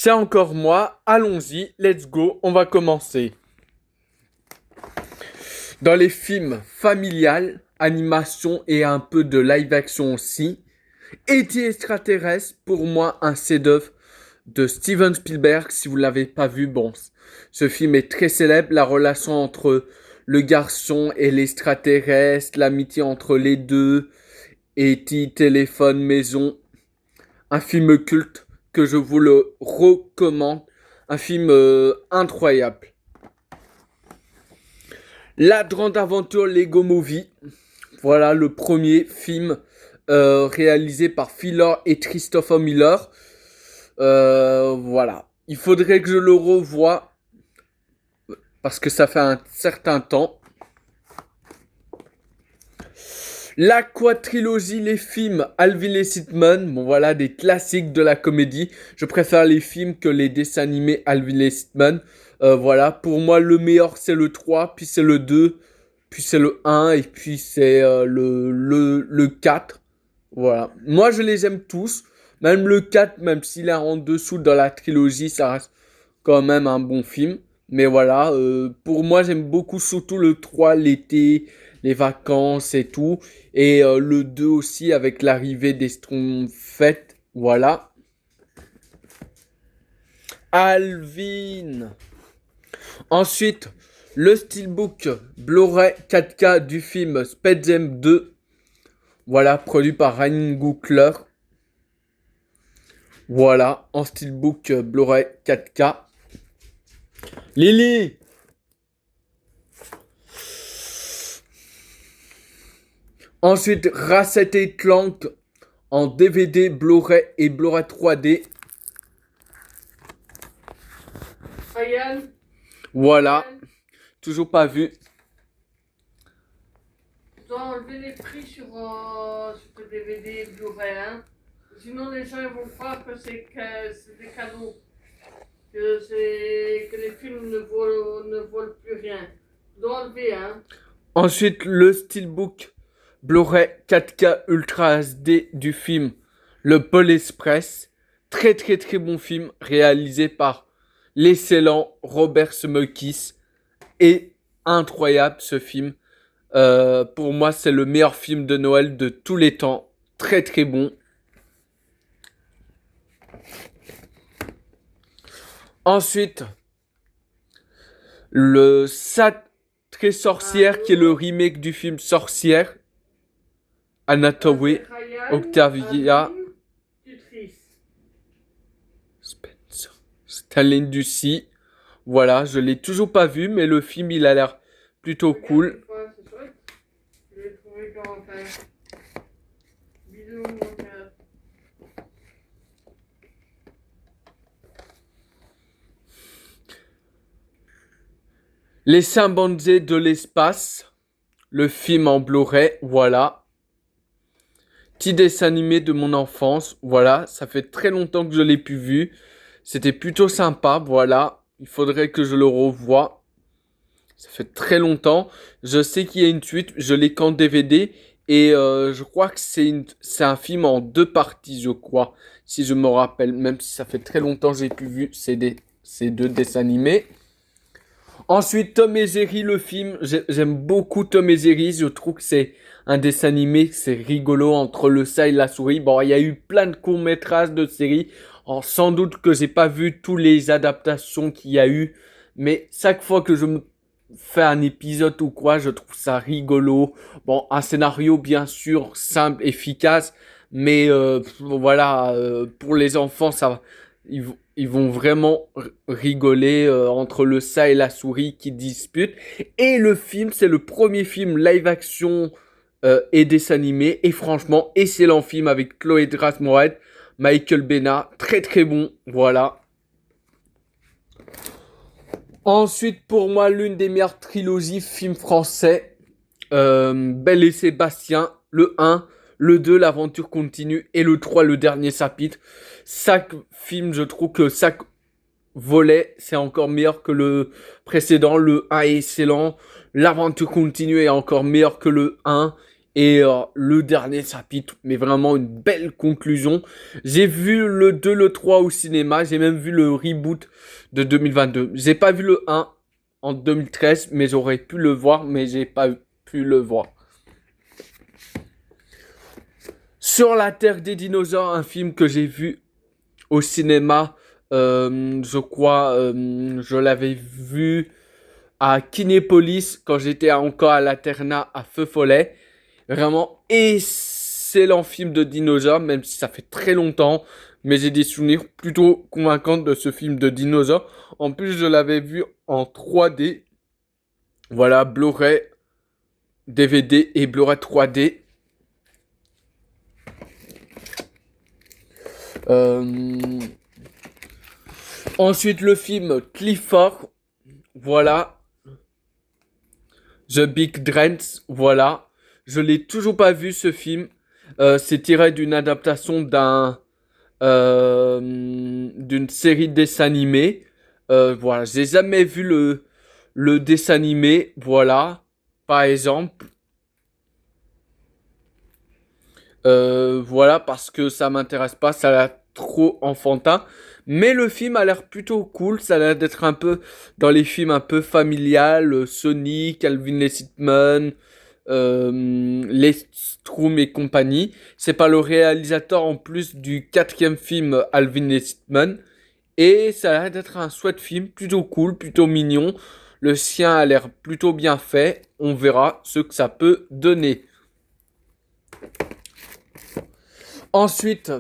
C'est encore moi, allons-y, let's go, on va commencer. Dans les films familiales, animation et un peu de live action aussi, E.T. extraterrestre, pour moi un chef-d'œuvre de Steven Spielberg. Si vous l'avez pas vu, bon, ce film est très célèbre, la relation entre le garçon et l'extraterrestre, l'amitié entre les deux, E.T. téléphone maison, un film culte que je vous le recommande, un film incroyable. La grande aventure Lego Movie, voilà le premier film réalisé par Philor et Christopher Miller. Voilà, il faudrait que je le revoie parce que ça fait un certain temps. La quadrilogie, les films Alvin et Sitman, bon voilà des classiques de la comédie. Je préfère les films que les dessins animés Alvin et Sitman. Voilà, pour moi le meilleur c'est le 3, puis c'est le 2, puis c'est le 1 et puis c'est le 4. Voilà, moi je les aime tous, même le 4, même s'il est en dessous dans la trilogie, ça reste quand même un bon film. Mais voilà, pour moi j'aime beaucoup surtout le 3, l'été, les vacances et tout. Et le 2 aussi avec l'arrivée des Schtroumpfs. Voilà. Alvin. Ensuite, le steelbook Blu-ray 4K du film Space Jam 2. Voilà, produit par Ryan Coogler. Voilà, en steelbook Blu-ray 4K. Lily. Ensuite, Ratchet et Clank en DVD, Blu-ray et Blu-ray 3D. Ryan, Voilà, toujours pas vu. tu dois enlever les prix sur le DVD Blu-ray, hein. Sinon les gens ils vont croire que c'est des cadeaux, que les films ne volent plus rien. Tu dois enlever, hein. Ensuite, le steelbook Blu-ray 4K Ultra HD du film Le Pôle Express. Très très très bon film réalisé par l'excellent Robert Zemeckis. Et incroyable ce film. Pour moi, c'est le meilleur film de Noël de tous les temps. Très très bon. Ensuite, le Sacré Sorcière qui est le remake du film Sorcière. Anna Thaoué, Ryan, Octavia Alvin, Tutrice. Spencer, Stanley Ducey. Voilà, je l'ai toujours pas vu, mais le film il a l'air plutôt cool. Regarde, c'est chouette. Je l'ai trouvé comment faire. Bisous, mon cœur. Les chimpanzés de l'espace, le film en Blu-ray, voilà. Petit dessin animé de mon enfance, voilà. Ça fait très longtemps que je l'ai plus vu. C'était plutôt sympa, voilà. Il faudrait que je le revoie. Ça fait très longtemps. Je sais qu'il y a une suite, je l'ai qu'en DVD. Et je crois que c'est un film en 2 parties, je crois. Si je me rappelle, même si ça fait très longtemps que j'ai plus vu ces 2 dessins animés. Ensuite, Tom et Jerry, le film. J'aime beaucoup Tom et Jerry. Je trouve que c'est un dessin animé, c'est rigolo entre le chat et la souris. Bon, il y a eu plein de courts-métrages de séries. Alors, sans doute que j'ai pas vu toutes les adaptations qu'il y a eu. Mais chaque fois que je me fais un épisode ou quoi, je trouve ça rigolo. Bon, un scénario bien sûr simple, efficace. Mais voilà, pour les enfants, ça va. Ils vont vraiment rigoler entre le chat et la souris qui disputent. Et le film, c'est le premier film live action et dessin animé. Et franchement, excellent film avec Chloé Grace Moretz, Michael Bena. Très très bon, voilà. Ensuite, pour moi, l'une des meilleures trilogies films français. Belle et Sébastien, le 1, le 2, l'aventure continue, et le 3, le dernier chapitre. Chaque film, je trouve que chaque volet, c'est encore meilleur que le précédent. Le 1 est excellent, l'aventure continue est encore meilleur que le 1, Et le dernier chapitre, mais vraiment une belle conclusion. J'ai vu le 2, le 3 au cinéma. J'ai même vu le reboot de 2022. J'ai pas vu le 1 en 2013, mais j'aurais pu le voir, mais j'ai pas pu le voir. Sur la Terre des dinosaures, un film que j'ai vu au cinéma, je crois, je l'avais vu à Kinépolis quand j'étais encore à l'internat à Feu Follet. Vraiment excellent film de dinosaures, même si ça fait très longtemps. Mais j'ai des souvenirs plutôt convaincants de ce film de dinosaures. En plus, je l'avais vu en 3D. Voilà, Blu-ray, DVD et Blu-ray 3D. Euh, Ensuite, le film Clifford. Voilà. The Big Dance. Voilà. Je l'ai toujours pas vu ce film. C'est tiré d'une adaptation d'une série de dessins animés. Voilà, j'ai jamais vu le dessin animé. Voilà, par exemple. Voilà, parce que ça m'intéresse pas, ça a l'air trop enfantin. Mais le film a l'air plutôt cool. Ça a l'air d'être un peu dans les films un peu familial, Sonic, Alvin et Hitman, les Stroom et compagnie. C'est pas le réalisateur en plus du quatrième film Alvin et Hitman. Et ça a l'air d'être un chouette film, plutôt cool, plutôt mignon. Le sien a l'air plutôt bien fait. On verra ce que ça peut donner. Ensuite,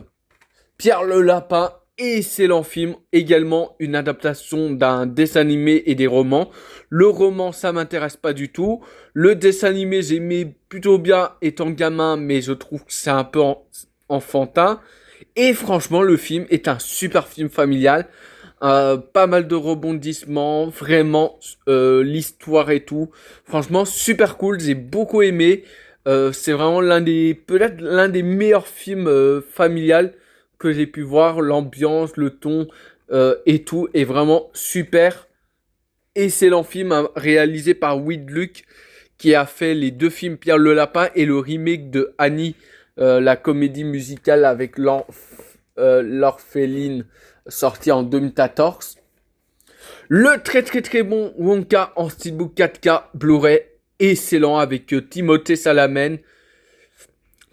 Pierre le Lapin, excellent film, également une adaptation d'un dessin animé et des romans. Le roman, ça m'intéresse pas du tout. Le dessin animé, j'aimais plutôt bien étant gamin, mais je trouve que c'est un peu enfantin. Et franchement, le film est un super film familial. Pas mal de rebondissements, vraiment, l'histoire et tout. Franchement, super cool, j'ai beaucoup aimé. C'est vraiment peut-être l'un des meilleurs films familial que j'ai pu voir. L'ambiance, le ton et tout est vraiment super. Excellent film réalisé par Will Luc qui a fait les deux films Pierre le Lapin et le remake de Annie, la comédie musicale avec l'orpheline sorti en 2014. Le très très très bon Wonka en steelbook 4K Blu-ray, excellent avec Timothée Chalamet.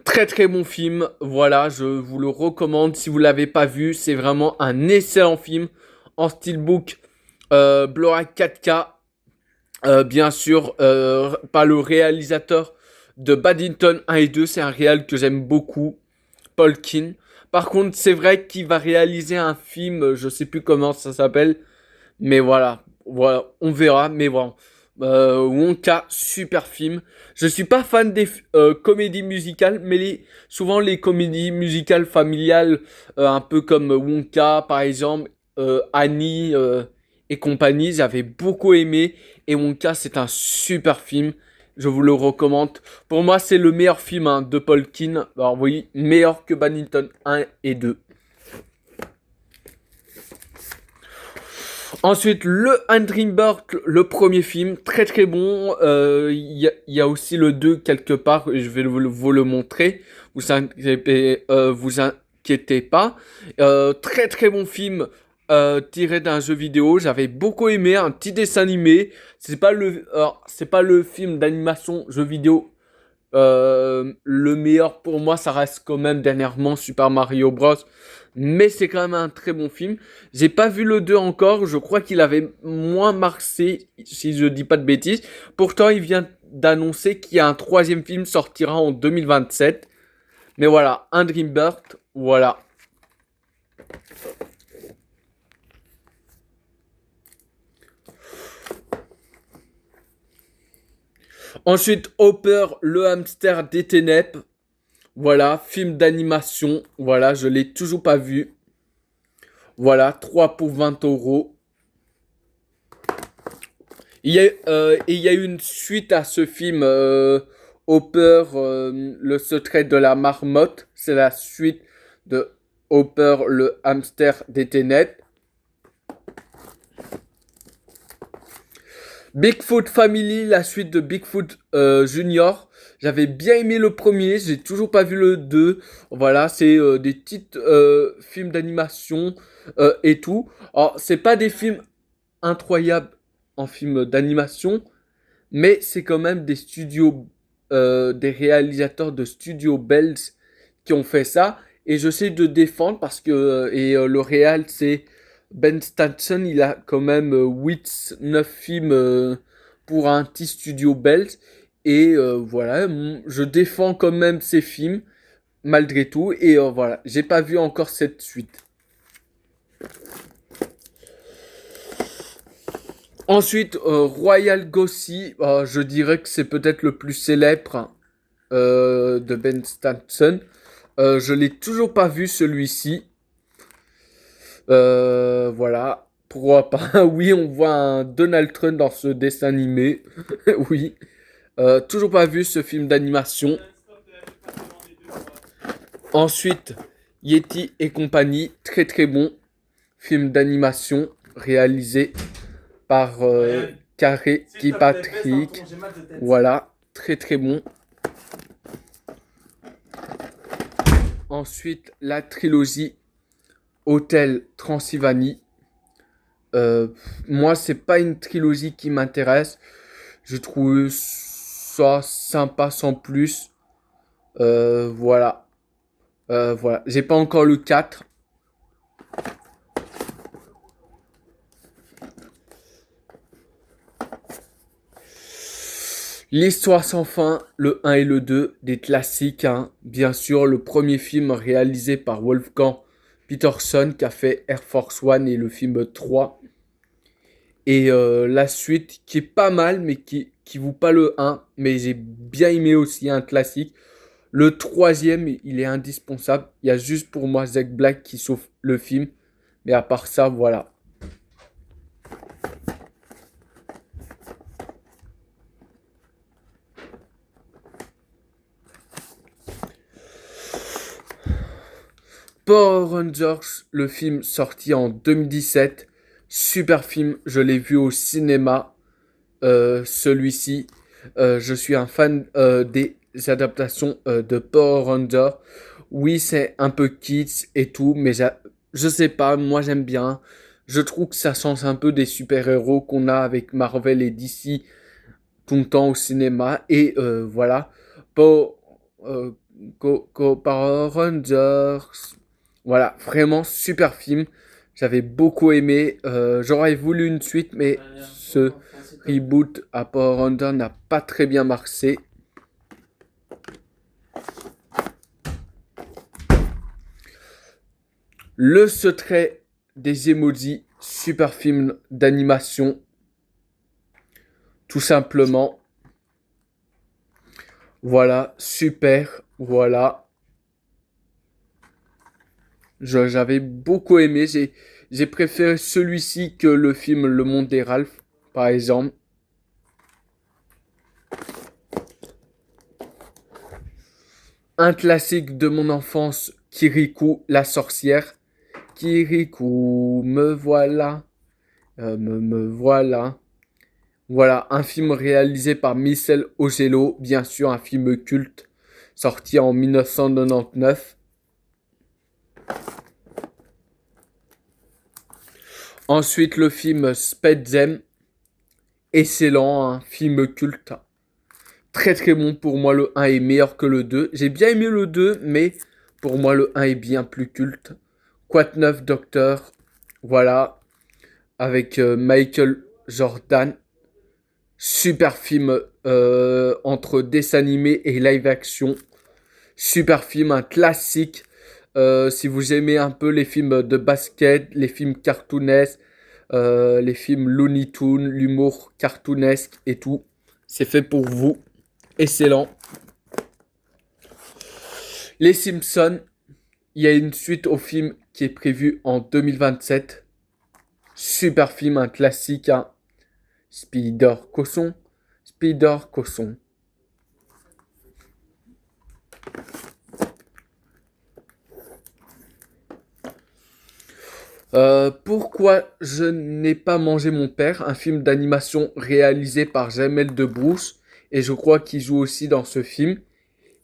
Très très bon film, voilà, je vous le recommande si vous l'avez pas vu, c'est vraiment un excellent film en steelbook Blu-ray 4K. Bien sûr, par le réalisateur de Paddington 1 et 2, c'est un réal que j'aime beaucoup, Paul Keane. Par contre, c'est vrai qu'il va réaliser un film, je sais plus comment ça s'appelle, mais voilà, on verra, mais voilà. Wonka, super film. Je suis pas fan des comédies musicales, mais souvent les comédies musicales familiales, un peu comme Wonka par exemple, Annie et compagnie, j'avais beaucoup aimé. Et Wonka, c'est un super film. Je vous le recommande. Pour moi, c'est le meilleur film hein, de Paul Keane. Alors oui, meilleur que Paddington 1 et 2. Ensuite, le Andrew Bird, le premier film, très très bon. Il y a aussi le 2 quelque part, je vais vous le montrer. Vous inquiétez pas. Très très bon film tiré d'un jeu vidéo. J'avais beaucoup aimé, un petit dessin animé. C'est pas le film d'animation jeu vidéo. Le meilleur pour moi, ça reste quand même dernièrement Super Mario Bros. Mais c'est quand même un très bon film. J'ai pas vu le 2 encore. Je crois qu'il avait moins marché, si je dis pas de bêtises. Pourtant, il vient d'annoncer qu'il y a un troisième film sortira en 2027. Mais voilà, un Dreambird, voilà. Ensuite, Hopper, le hamster des ténèbres. Voilà, film d'animation. Voilà, je l'ai toujours pas vu. Voilà, 3 pour 20 euros. Il y a eu une suite à ce film, Hopper, le secret de la marmotte. C'est la suite de Hopper, le hamster des ténèbres. Bigfoot Family, la suite de Bigfoot Junior. J'avais bien aimé le premier, j'ai toujours pas vu le 2. Voilà, c'est des petits films d'animation et tout. Alors, c'est pas des films incroyables en films d'animation, mais c'est quand même des studios, des réalisateurs de studios belges qui ont fait ça. Et je sais de défendre parce que le réal c'est Ben Stanson, il a quand même 8-9 films pour un petit studio belge. Et voilà, je défends quand même ces films malgré tout. Et voilà, j'ai pas vu encore cette suite. Ensuite, Royal Gossi, je dirais que c'est peut-être le plus célèbre de Ben Stanson. Je l'ai toujours pas vu celui-ci. Voilà. Pourquoi pas? Oui, on voit un Donald Trump dans ce dessin animé. Oui. Toujours pas vu ce film d'animation. Ensuite, Yeti et compagnie, très très bon film d'animation réalisé par Carré Patrick. Voilà, très très bon. Ensuite, la trilogie Hôtel Transylvanie. Euh, Moi, c'est pas une trilogie qui m'intéresse. Je trouve ça sympa sans plus. Voilà. Voilà. J'ai pas encore le 4. L'histoire sans fin, le 1 et le 2, des classiques, hein. Bien sûr, le premier film réalisé par Wolfgang Peterson qui a fait Air Force One et le film 3. Et la suite qui est pas mal, mais qui vaut pas le 1. Mais j'ai bien aimé aussi un classique. Le troisième, il est indispensable. Il y a juste pour moi Zack Black qui sauve le film. Mais à part ça, voilà. Power Rangers, le film sorti en 2017. Super film, je l'ai vu au cinéma. Celui-ci, je suis un fan des adaptations de Power Rangers. Oui, c'est un peu kids et tout, mais je sais pas, moi j'aime bien. Je trouve que ça change un peu des super-héros qu'on a avec Marvel et DC tout le temps au cinéma. Et voilà. Power, euh, Power Rangers. Voilà, vraiment super film. J'avais beaucoup aimé. J'aurais voulu une suite, mais ce reboot à Power Rangers n'a pas très bien marché. Le secret des emojis, super film d'animation, tout simplement. Voilà, super, voilà. J'avais beaucoup aimé. J'ai préféré celui-ci que le film Le Monde des Ralph, par exemple. Un classique de mon enfance, Kirikou, la sorcière. Kirikou, me voilà, me voilà. Voilà, un film réalisé par Michel Ogello, bien sûr, un film culte, sorti en 1999. Ensuite, le film Spedzem, excellent, un film culte. Très très bon, pour moi le 1 est meilleur que le 2. J'ai bien aimé le 2, mais pour moi le 1 est bien plus culte. Quoi de neuf, Docteur? Voilà, avec Michael Jordan. Super film entre dessin animé et live action. Super film, un classique. Si vous aimez un peu les films de basket, les films cartoonesques, les films Looney Tunes, l'humour cartoonesque et tout, c'est fait pour vous. Excellent. Les Simpsons, il y a une suite au film qui est prévue en 2027. Super film, un classique, hein. Spider Cosson. Spider Cosson. Pourquoi je n'ai pas mangé mon père, un film d'animation réalisé par Jamel Debbouze et je crois qu'il joue aussi dans ce film.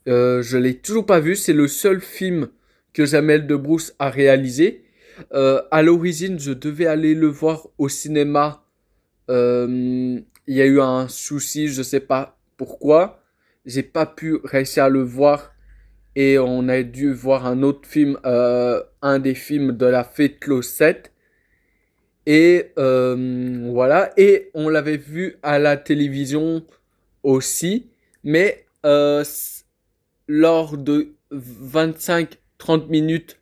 Je l'ai toujours pas vu, c'est le seul film que Jamel Debbouze a réalisé. À l'origine, je devais aller le voir au cinéma. Il y a eu un souci, je sais pas pourquoi. J'ai pas pu réussir à le voir et on a dû voir un autre film, un des films de la Fée Clos 7. Et voilà, et on l'avait vu à la télévision aussi, mais lors de 25-30 minutes,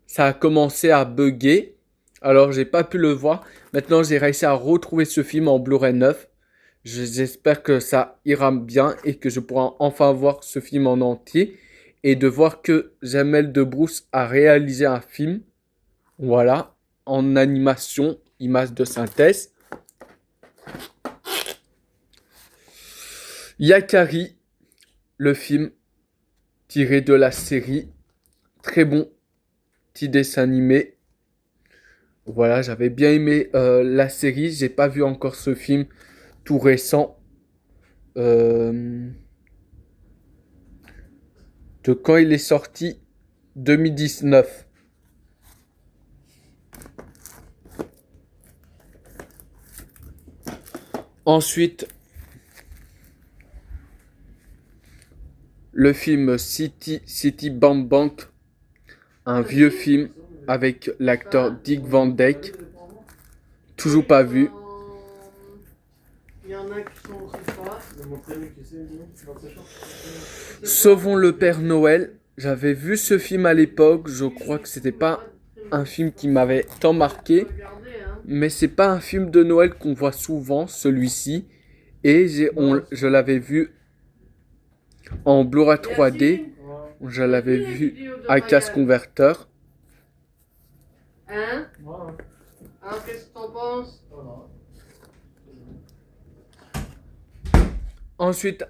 ça a commencé à bugger. Alors j'ai pas pu le voir. Maintenant j'ai réussi à retrouver ce film en Blu-ray 9. J'espère que ça ira bien et que je pourrai enfin voir ce film en entier. Et de voir que Jamel Debbouze a réalisé un film. Voilà. En animation, image de synthèse. Yakari, le film tiré de la série. Très bon petit dessin animé. Voilà, j'avais bien aimé la série. J'ai pas vu encore ce film tout récent. De quand il est sorti 2019. Ensuite, le film City Bang Bang, un vieux film avec l'acteur Dick Van Dyke. Toujours pas vu. Il y en a qui sont sympas. Sauvons le Père Noël. J'avais vu ce film à l'époque. Je crois que c'était pas un film qui m'avait tant marqué. Mais c'est pas un film de Noël qu'on voit souvent, celui-ci. Et je l'avais vu en Blu-ray 3D. Je l'avais vu à casse converteur. Hein? Alors qu'est-ce que t'en penses? Ensuite,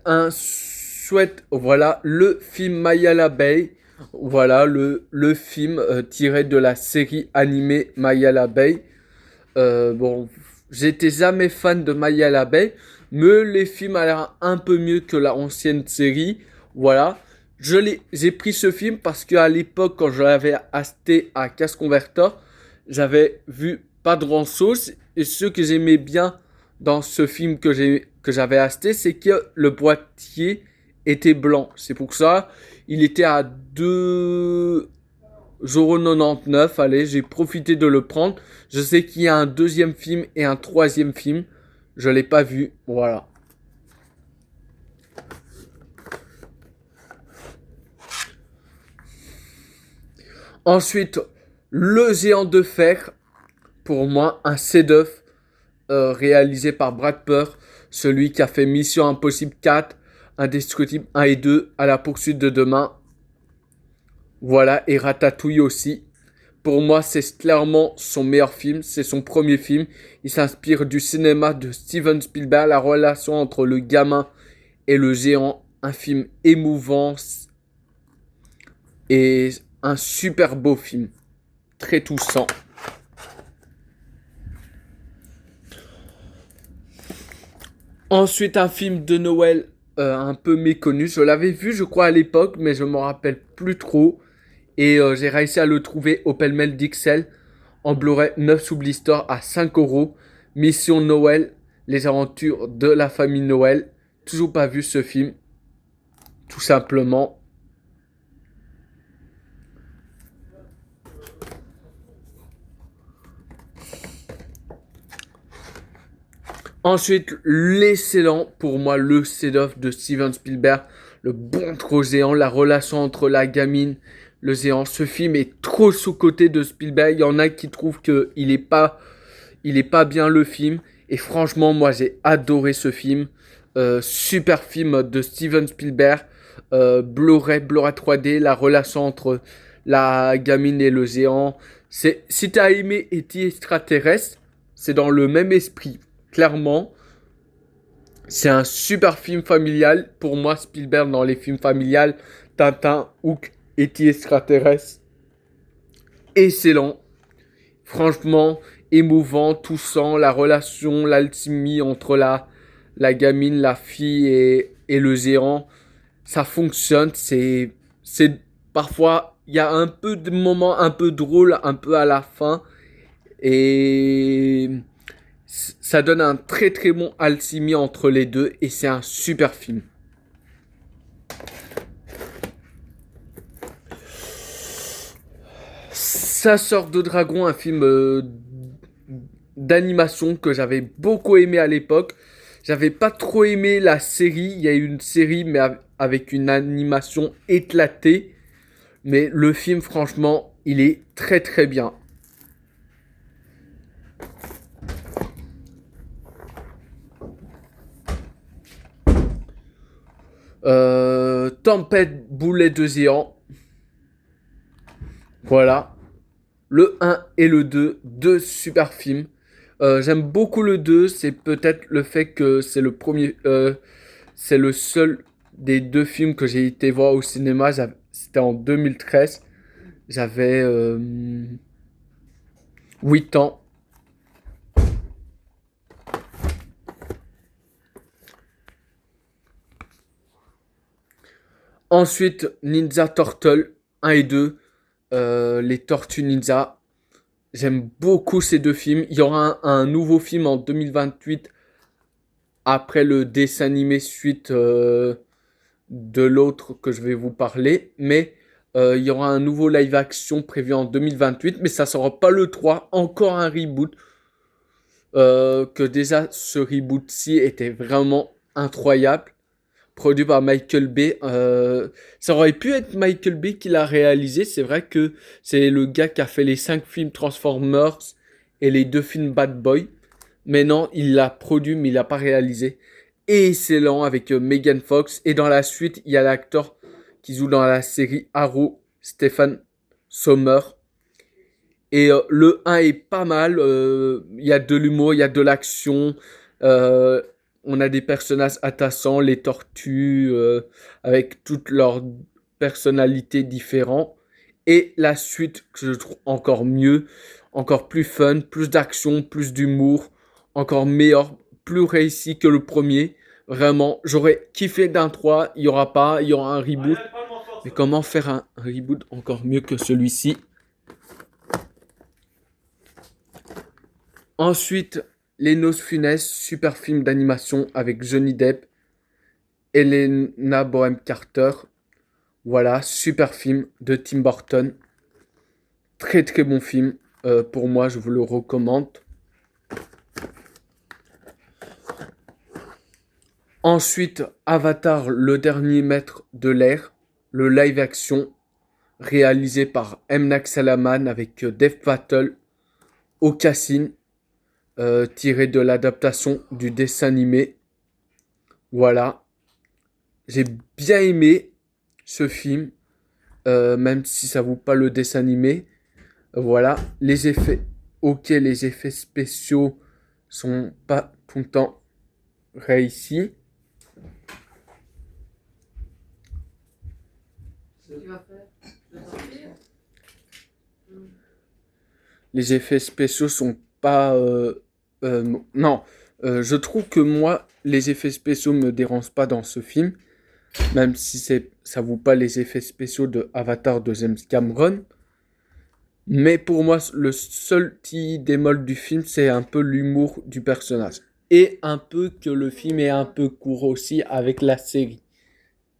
voilà, le film Maya l'abeille. Voilà, le film tiré de la série animée Maya l'abeille. Bon, j'étais jamais fan de Maya l'abeille, mais les films ont l'air un peu mieux que la ancienne série. Voilà. J'ai pris ce film parce qu'à l'époque, quand je l'avais acheté à casse converteur, j'avais vu pas grand chose. Et ce que j'aimais bien dans ce film que j'avais acheté, c'est que le boîtier était blanc. C'est pour ça, il était à 2,99 €. Allez, j'ai profité de le prendre. Je sais qu'il y a un deuxième film et un troisième film. Je l'ai pas vu. Voilà. Ensuite, Le Géant de Fer. Pour moi, un chef-d'œuvre réalisé par Brad Pitt. Celui qui a fait Mission Impossible 4, Indestructible 1 et 2, À la poursuite de demain. Voilà, et Ratatouille aussi. Pour moi, c'est clairement son meilleur film. C'est son premier film. Il s'inspire du cinéma de Steven Spielberg. La relation entre le gamin et le géant. Un film émouvant. Et un super beau film. Très touchant. Ensuite, un film de Noël un peu méconnu. Je l'avais vu, je crois, à l'époque, mais je ne m'en rappelle plus trop. Et j'ai réussi à le trouver au pêle-mêle d'XL en Blu-ray 9 sous blister à 5 €. Mission Noël, les aventures de la famille Noël. Toujours pas vu ce film. Tout simplement. Ensuite, l'excellent, pour moi, le chef-d'œuvre de Steven Spielberg. Le bon trop géant, la relation entre la gamine, le géant. Ce film est trop sous-coté de Spielberg. Il y en a qui trouvent qu'il est pas bien le film. Et franchement, moi, j'ai adoré ce film. Super film de Steven Spielberg. Blu-ray 3D, la relation entre la gamine et le géant. Si t'as aimé E.T. extraterrestre, c'est dans le même esprit. Clairement, c'est un super film familial. Pour moi, Spielberg dans les films familiales, Tintin, Hook, E.T. extraterrestre. Excellent. Franchement, émouvant, touchant, la relation, l'alchimie entre la gamine, la fille et le géant, ça fonctionne. C'est parfois, il y a un peu de moments un peu drôles, un peu à la fin. Et ça donne un très très bon alchimie entre les deux. Et c'est un super film. Ça sort de Dragon, un film d'animation que j'avais beaucoup aimé à l'époque. J'avais pas trop aimé la série. Il y a eu une série, mais avec une animation éclatée. Mais le film, franchement, il est très très bien. Tempête, boulet de géant. Voilà. Le un et le 2, deux super films. J'aime beaucoup le 2, c'est peut-être le fait que c'est le premier, c'est le seul des deux films que j'ai été voir au cinéma. C'était en 2013. J'avais 8 ans. Ensuite, Ninja Turtle 1 et 2, les Tortues Ninja. J'aime beaucoup ces deux films. Il y aura un nouveau film en 2028 après le dessin animé suite de l'autre que je vais vous parler. Mais il y aura un nouveau live action prévu en 2028. Mais ça sera pas le 3. Encore un reboot. Que déjà ce reboot-ci était vraiment incroyable. Produit par Michael Bay. Ça aurait pu être Michael Bay qui l'a réalisé. C'est vrai que c'est le gars qui a fait les 5 films Transformers et les 2 films Bad Boy. Mais non, il l'a produit, mais il l'a pas réalisé. Et excellent avec Megan Fox. Et dans la suite, il y a l'acteur qui joue dans la série Arrow, Stephen Sommer. Et le 1 est pas mal. Il y a de l'humour, il y a de l'action. Euh, on a des personnages attachants, les tortues, avec toutes leurs personnalités différentes. Et la suite, que je trouve encore mieux, encore plus fun, plus d'action, plus d'humour, encore meilleur, plus réussi que le premier. Vraiment, j'aurais kiffé d'un 3. Il y aura pas, il y aura un reboot. Mais comment faire un reboot encore mieux que celui-ci? Ensuite, Les Noces Funestes, super film d'animation avec Johnny Depp, Helena Bonham Carter. Voilà, super film de Tim Burton. Très très bon film. Pour moi, je vous le recommande. Ensuite, Avatar, le dernier maître de l'air, le live action réalisé par M. Night Shyamalan avec Dev Patel au casting, tiré de l'adaptation du dessin animé. Voilà, j'ai bien aimé ce film, même si ça vaut pas le dessin animé. Voilà, les effets, ok, les effets spéciaux sont pas tout le temps réussis. Les effets spéciaux sont pas, non, je trouve que moi, les effets spéciaux me dérangent pas dans ce film, même si ça vaut pas les effets spéciaux de Avatar de James Cameron. Mais pour moi, le seul petit bémol du film, c'est un peu l'humour du personnage. Et un peu que le film est un peu court aussi avec la série.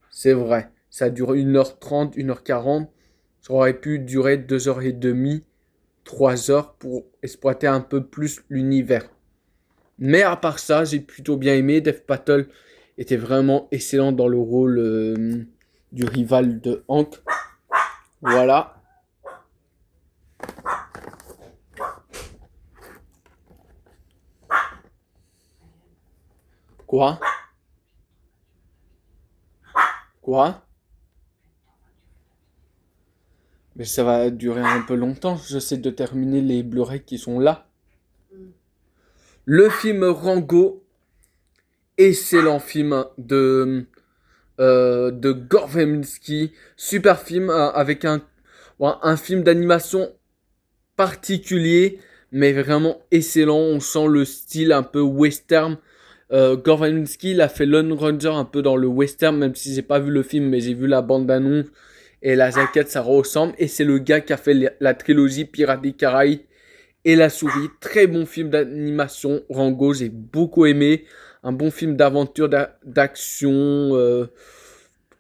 C'est vrai, ça dure 1h30, 1h40. Ça aurait pu durer 2h30, 3 heures pour exploiter un peu plus l'univers. Mais à part ça, j'ai plutôt bien aimé. Dev Patel était vraiment excellent dans le rôle du rival de Hank. Voilà. Quoi? Quoi? Mais ça va durer un peu longtemps. J'essaie de terminer les Blu-ray qui sont là. Le film Rango, excellent film de Gore Verbinski. Super film avec un film d'animation particulier, mais vraiment excellent. On sent le style un peu western, Gore Verbinski, il a fait Lone Ranger un peu dans le western, même si j'ai pas vu le film, mais j'ai vu la bande-annonce et la jaquette, ça ressemble. Et c'est le gars qui a fait la trilogie Pirates des Caraïbes et La Souris. Très bon film d'animation. Rango, j'ai beaucoup aimé. Un bon film d'aventure, d'action,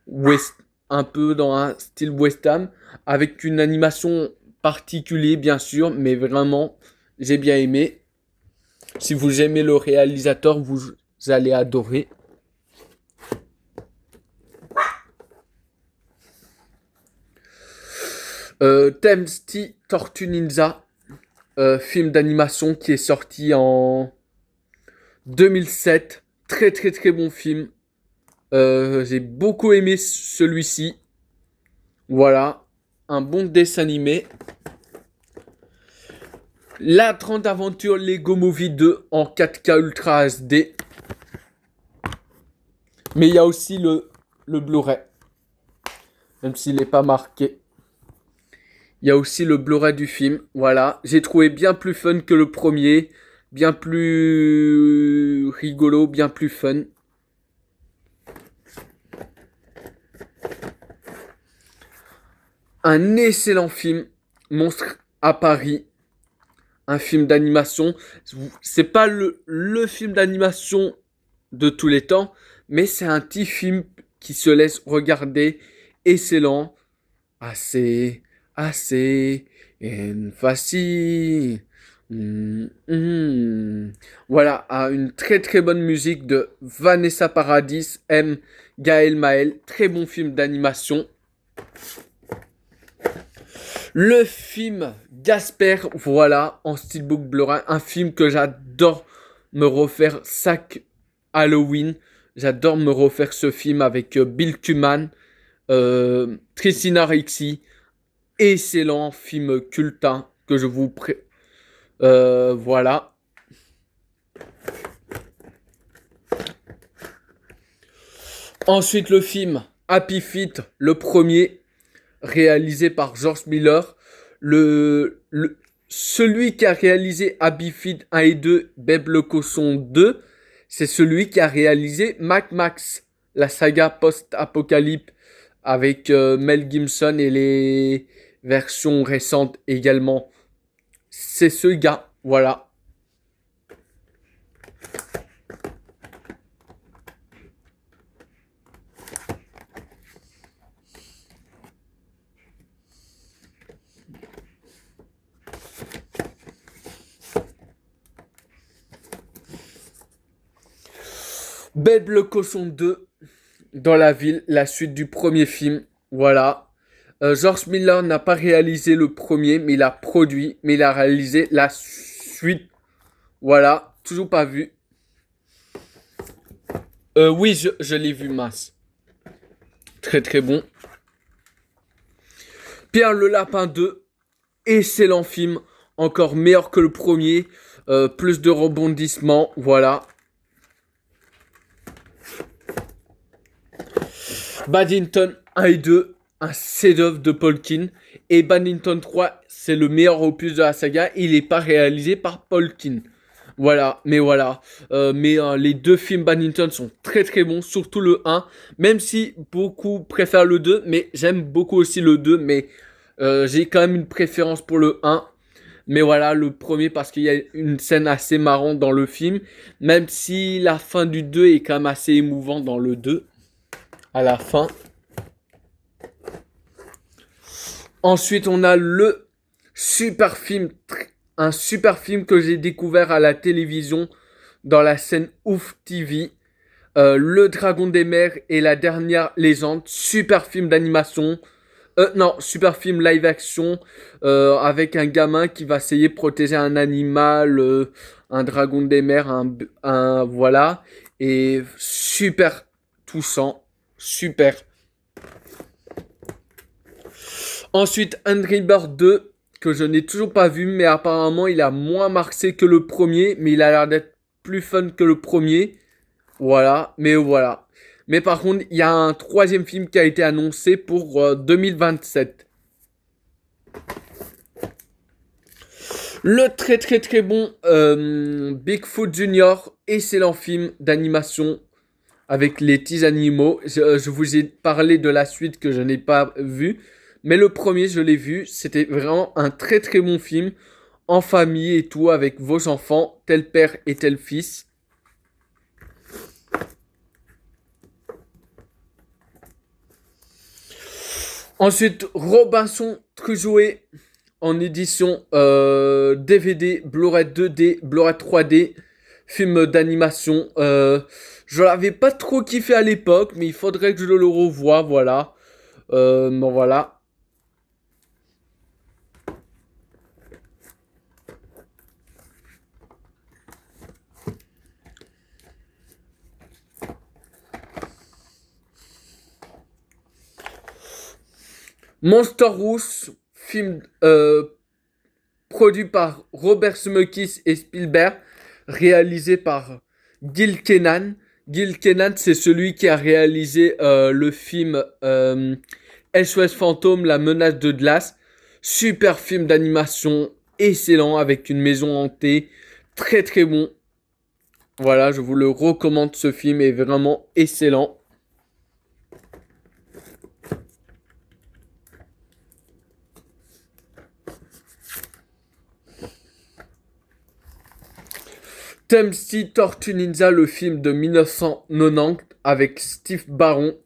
west, un peu dans un style western, avec une animation particulière, bien sûr, mais vraiment, j'ai bien aimé. Si vous aimez le réalisateur, vous allez adorer. Tempsty Tortue Ninja, film d'animation qui est sorti en 2007. Très très très bon film. J'ai beaucoup aimé celui-ci. Voilà, un bon dessin animé. La grande aventure Lego Movie 2 en 4K Ultra HD. Mais il y a aussi le Blu-ray. Même s'il n'est pas marqué. Il y a aussi le Blu-ray du film. Voilà. J'ai trouvé bien plus fun que le premier. Bien plus rigolo, bien plus fun. Un excellent film. Monstre à Paris. Un film d'animation. C'est pas le film d'animation de tous les temps. Mais c'est un petit film qui se laisse regarder. Excellent. Assez facile. Voilà, une très très bonne musique de Vanessa Paradis, M. Gaël Maël. Très bon film d'animation. Le film Gasper, voilà, en steelbook Blu-ray. Un film que j'adore me refaire chaque Halloween. J'adore me refaire ce film avec Bill Kuman, Christina Ricci. Excellent film culte que je vous voilà. Ensuite le film Happy Feet, le premier, réalisé par George Miller. Celui qui a réalisé Happy Feet 1 et 2, Beb le Cochon 2, c'est celui qui a réalisé Mad Max, la saga post-apocalypse avec Mel Gibson et les versions récentes également. C'est ce gars, voilà. Beb le Cochon 2, dans la ville, la suite du premier film, voilà. George Miller n'a pas réalisé le premier, mais il a produit, mais il a réalisé la suite. Voilà, toujours pas vu. Oui, je l'ai vu, mince. Très très bon. Pierre le Lapin 2, excellent film, encore meilleur que le premier, plus de rebondissements, voilà. Paddington 1 et 2, un chef-d'œuvre de Tolkien. Et Paddington 3, c'est le meilleur opus de la saga. Il n'est pas réalisé par Tolkien. Voilà, mais voilà. Les deux films Paddington sont très très bons, surtout le 1. Même si beaucoup préfèrent le 2, mais j'aime beaucoup aussi le 2. Mais j'ai quand même une préférence pour le 1. Mais voilà, le premier parce qu'il y a une scène assez marrante dans le film. Même si la fin du 2 est quand même assez émouvante dans le 2. À la fin. Ensuite, on a le super film, un super film que j'ai découvert à la télévision dans la chaîne Ouf TV. Le Dragon des Mers et la dernière légende. Super film d'animation. Non, super film live action avec un gamin qui va essayer de protéger un animal, un dragon des mers, voilà. Et super touchant. Super. Ensuite, Angry Birds 2, que je n'ai toujours pas vu, mais apparemment il a moins marqué que le premier, mais il a l'air d'être plus fun que le premier. Voilà, mais voilà. Mais par contre, il y a un troisième film qui a été annoncé pour 2027. Le très très très bon Bigfoot Junior, excellent film d'animation avec les petits animaux. Je vous ai parlé de la suite que je n'ai pas vue, mais le premier je l'ai vu. C'était vraiment un très très bon film en famille et tout avec vos enfants, tel père et tel fils. Ensuite, Robinson Crusoe en édition DVD, Blu-ray 2D, Blu-ray 3D, film d'animation. Je l'avais pas trop kiffé à l'époque, mais il faudrait que je le revoie, voilà. Bon, voilà. Monster Rouge, film produit par Robert Zemeckis et Spielberg, réalisé par Gil Kenan. Gil Kenan, c'est celui qui a réalisé le film SOS Fantôme, La menace de glace. Super film d'animation, excellent, avec une maison hantée, très très bon. Voilà, je vous le recommande, ce film est vraiment excellent. Tennessee Tortue Ninja, le film de 1990 avec Steve Barron.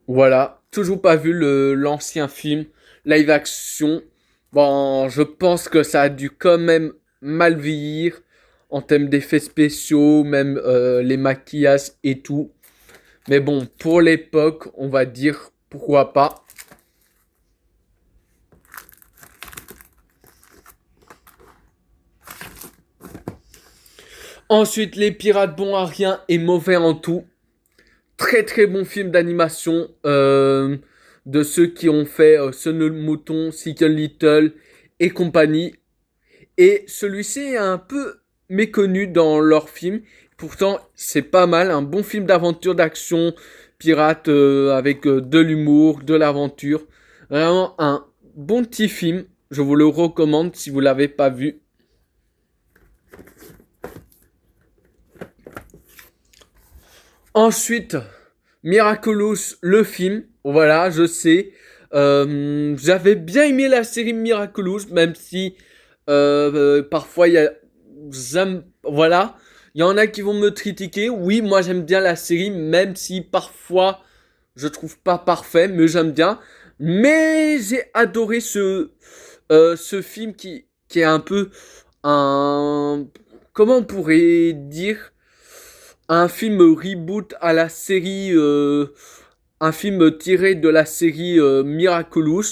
Voilà, toujours pas vu l'ancien film live action. Bon, je pense que ça a dû quand même mal vieillir en termes d'effets spéciaux, même les maquillages et tout. Mais bon, pour l'époque, on va dire pourquoi pas. Ensuite, Les Pirates bons à rien et mauvais en tout. Très très bon film d'animation de ceux qui ont fait Son le Mouton, Chicken Little et compagnie. Et celui-ci est un peu méconnu dans leurs films. Pourtant, c'est pas mal. Un bon film d'aventure, d'action, pirate avec de l'humour, de l'aventure. Vraiment un bon petit film. Je vous le recommande si vous l'avez pas vu. Ensuite, Miraculous, le film. Voilà, je sais. J'avais bien aimé la série Miraculous, même si parfois il y a... voilà, il y en a qui vont me critiquer. Oui, moi j'aime bien la série, même si parfois je trouve pas parfait, mais j'aime bien. Mais j'ai adoré ce film qui est un peu un... Comment on pourrait dire? Un film reboot à la série, un film tiré de la série Miraculous,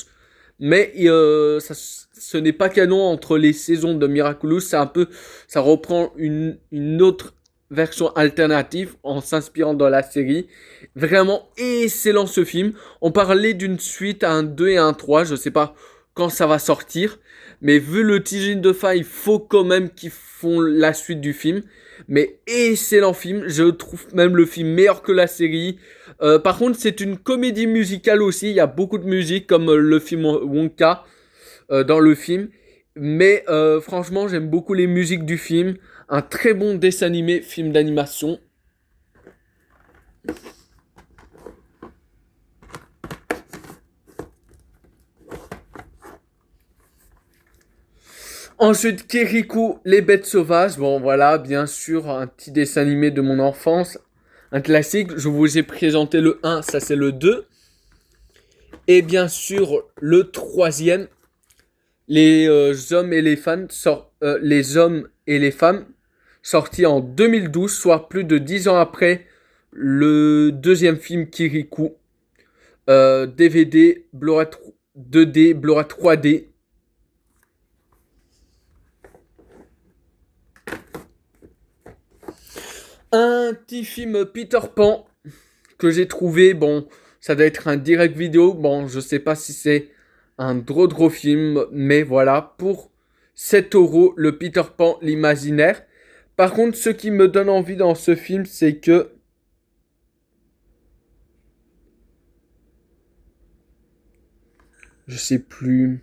mais ce n'est pas canon entre les saisons de Miraculous, c'est un peu, ça reprend une autre version alternative en s'inspirant de la série. Vraiment excellent ce film. On parlait d'une suite, un 2 et un 3, je sais pas quand ça va sortir, mais vu le teasing de fin, il faut quand même qu'ils font la suite du film. Mais excellent film, je trouve même le film meilleur que la série. Par contre, c'est une comédie musicale aussi, il y a beaucoup de musique comme le film Wonka dans le film. Mais franchement, j'aime beaucoup les musiques du film. Un très bon dessin animé, film d'animation. Ensuite, Kirikou, les bêtes sauvages. Bon, voilà, bien sûr, un petit dessin animé de mon enfance. Un classique. Je vous ai présenté le 1, ça c'est le 2. Et bien sûr, le troisième, les hommes et les femmes les hommes et les femmes sortis en 2012, soit plus de 10 ans après le deuxième film Kirikou. DVD, Blu-ray 2D, Blu-ray 3D. Un petit film Peter Pan que j'ai trouvé. Bon, ça doit être un direct vidéo. Bon, je sais pas si c'est un gros film, mais voilà, pour 7 euros, le Peter Pan, l'imaginaire. Par contre, ce qui me donne envie dans ce film, c'est que je sais plus.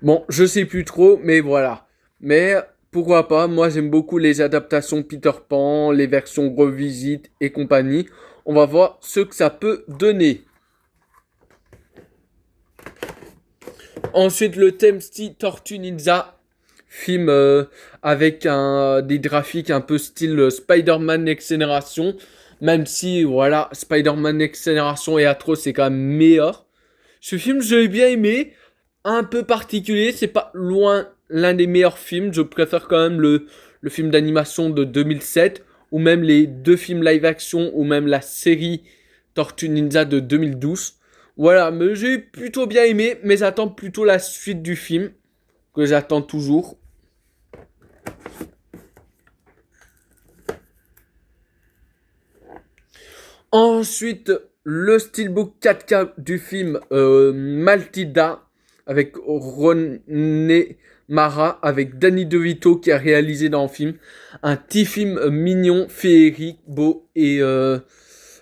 Bon, je sais plus trop, mais voilà. Mais pourquoi pas, moi j'aime beaucoup les adaptations Peter Pan, les versions revisite et compagnie. On va voir ce que ça peut donner. Ensuite, le thème style Tortue Ninja, film avec des graphiques un peu style Spider-Man Next Generation. Même si, voilà, Spider-Man Next Generation et atroce, c'est quand même meilleur. Ce film, je l'ai bien aimé. Un peu particulier, c'est pas loin l'un des meilleurs films. Je préfère quand même le film d'animation de 2007, ou même les deux films live action, ou même la série Tortue Ninja de 2012. Voilà, mais j'ai plutôt bien aimé, mais j'attends plutôt la suite du film, que j'attends toujours. Ensuite, le steelbook 4K du film Maltida avec René Mara, avec Danny DeVito qui a réalisé dans le film. Un petit film mignon, féerique, beau et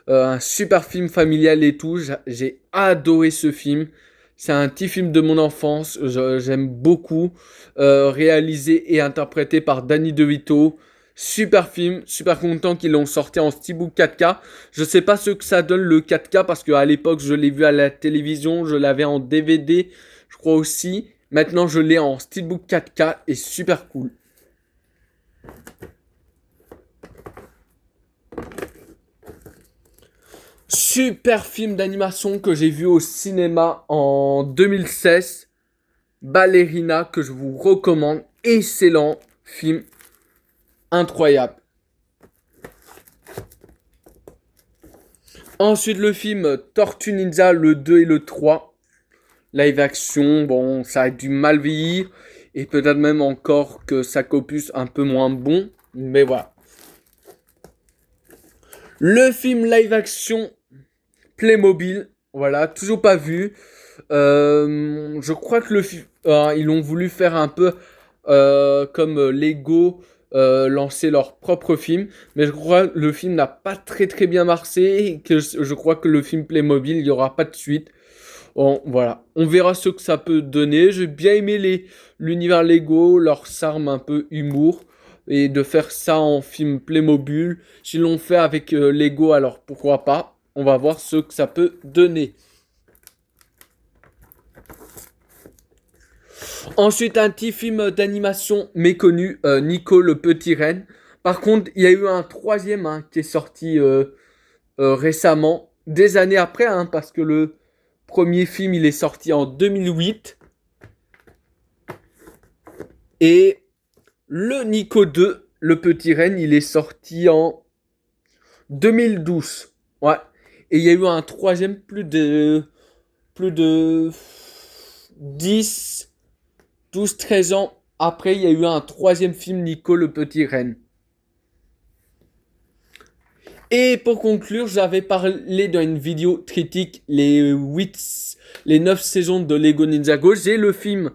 un super film familial et tout. J'ai adoré ce film. C'est un petit film de mon enfance. J'aime beaucoup. Réalisé et interprété par Danny DeVito. Super film, super content qu'ils l'ont sorti en steelbook 4K. Je sais pas ce que ça donne le 4K parce qu'à l'époque je l'ai vu à la télévision, je l'avais en DVD, je crois aussi. Maintenant je l'ai en steelbook 4K et super cool. Super film d'animation que j'ai vu au cinéma en 2016. Ballerina que je vous recommande. Excellent film, incroyable. Ensuite le film Tortue Ninja le 2 et le 3. Live action, bon, ça a du mal vieillir. Et peut-être même encore que ça copus un peu moins bon. Mais voilà. Le film live action Playmobil. Voilà, toujours pas vu. Je crois que ils l'ont voulu faire un peu comme Lego. Lancer leur propre film, mais je crois que le film n'a pas très bien marché et que je crois que le film Playmobil il y aura pas de suite. Bon, voilà, on verra ce que ça peut donner. J'ai bien aimé l'univers Lego, leur charme un peu humour. Et de faire ça en film Playmobil. S'ils l'ont fait avec Lego, alors pourquoi pas. On va voir ce que ça peut donner. Ensuite, un petit film d'animation méconnu, Nico le petit renne. Par contre, il y a eu un troisième qui est sorti récemment, des années après, parce que le premier film il est sorti en 2008. Et le Nico 2, le petit renne, il est sorti en 2012. Ouais. Et il y a eu un troisième plus de 10, 12, 13 ans après, il y a eu un troisième film Nico le petit renne. Et pour conclure, j'avais parlé dans une vidéo critique les 9 saisons de Lego Ninjago. J'ai le film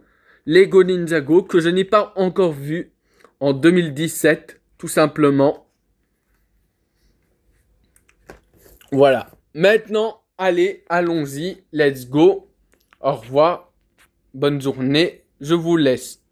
Lego Ninjago que je n'ai pas encore vu en 2017, tout simplement. Voilà. Maintenant, allez, allons-y, let's go. Au revoir, bonne journée, je vous laisse.